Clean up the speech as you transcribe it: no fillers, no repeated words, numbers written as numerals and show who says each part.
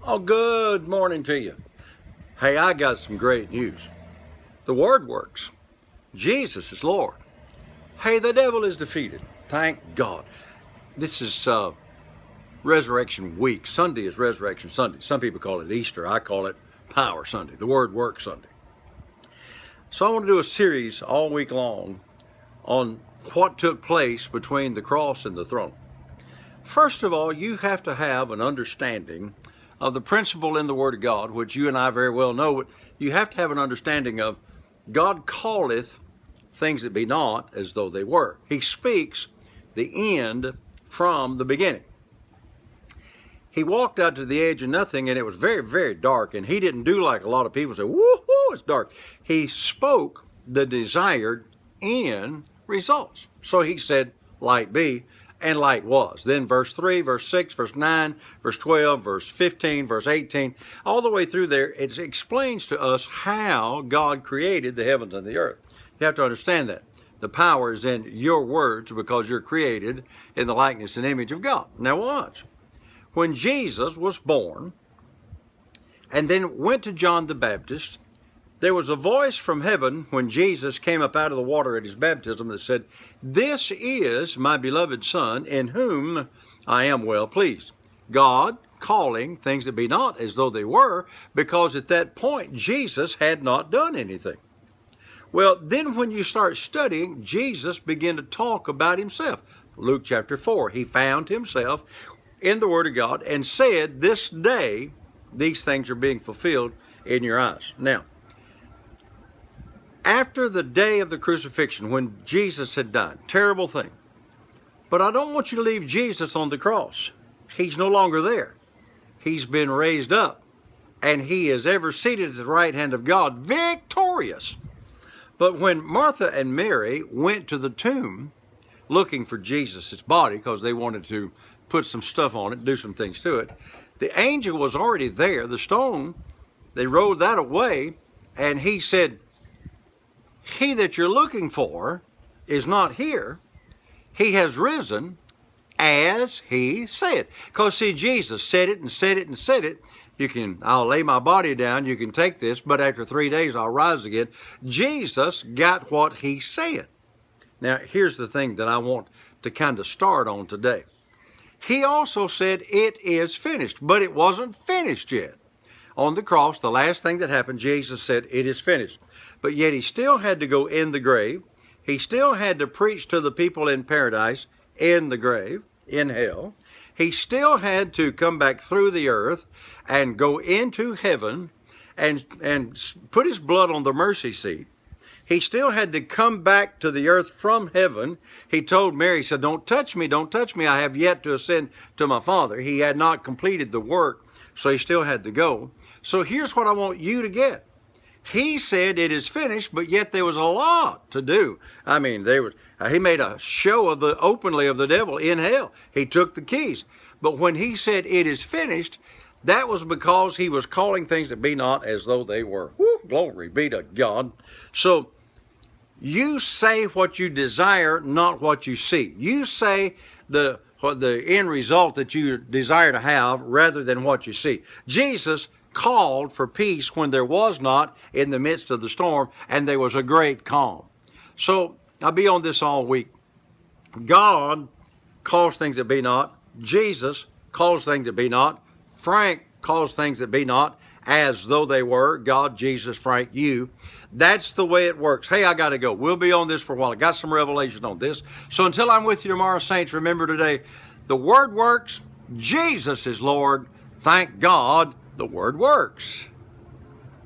Speaker 1: Oh, good morning to you. Hey, I got some great news. The Word works. Jesus is Lord. Hey, the devil is defeated. Thank God. This is Resurrection Week. Sunday is Resurrection Sunday. Some people call it Easter. I call it Power Sunday, the Word Works Sunday. So I want to do a series all week long on what took place between the cross and the throne. First of all, you have to have an understanding of the principle in the Word of God, which you and I very well know, but you have to have an understanding of God calleth things that be not as though they were. He speaks the end from the beginning. He walked out to the edge of nothing, and it was very, very dark, and he didn't do like a lot of people say, woo-hoo, it's dark. He spoke the desired end results. So he said, light be, and light was. Then verse 3, verse 6, verse 9, verse 12, verse 15, verse 18, all the way through there, it explains to us how God created the heavens and the earth. You have to understand that. The power is in your words because you're created in the likeness and image of God. Now watch. When Jesus was born and then went to John the Baptist, there was a voice from heaven when Jesus came up out of the water at his baptism that said, "This is my beloved Son, in whom I am well pleased." God calling things that be not as though they were, because at that point Jesus had not done anything. Well, then when you start studying, Jesus began to talk about himself. Luke chapter 4, he found himself in the Word of God and said, "This day these things are being fulfilled in your eyes." Now, after the day of the crucifixion, when Jesus had died, terrible thing. But I don't want you to leave Jesus on the cross. He's no longer there. He's been raised up, and he is ever seated at the right hand of God, victorious. But when Martha and Mary went to the tomb looking for Jesus' body, because they wanted to put some stuff on it, do some things to it, the angel was already there. The stone, they rolled that away, and he said, "He that you're looking for is not here. He has risen as he said." Because see, Jesus said it and said it and said it. I'll lay my body down, you can take this, but after 3 days I'll rise again. Jesus got what he said. Now, here's the thing that I want to kind of start on today. He also said, "It is finished," but it wasn't finished yet. On the cross, the last thing that happened, Jesus said, "It is finished." But yet he still had to go in the grave. He still had to preach to the people in paradise, in the grave, in hell. He still had to come back through the earth and go into heaven and put his blood on the mercy seat. He still had to come back to the earth from heaven. He told Mary, he said, don't touch me, I have yet to ascend to my Father." He had not completed the work, so he still had to go. So here's what I want you to get. He said it is finished, but yet there was a lot to do. I mean, he made a show openly of the devil in hell. He took the keys. But when he said it is finished, that was because he was calling things that be not as though they were. Woo, glory be to God. So you say what you desire, not what you see. You say the end result that you desire to have rather than what you see. Jesus called for peace when there was not in the midst of the storm, and there was a great calm. So I'll be on this all week. God calls things that be not. Jesus calls things that be not. Frank calls things that be not as though they were. God, Jesus, Frank, you. That's the way it works. Hey, I got to go. We'll be on this for a while. I got some revelation on this. So until I'm with you tomorrow, saints, remember today, the Word works. Jesus is Lord. Thank God the Word works.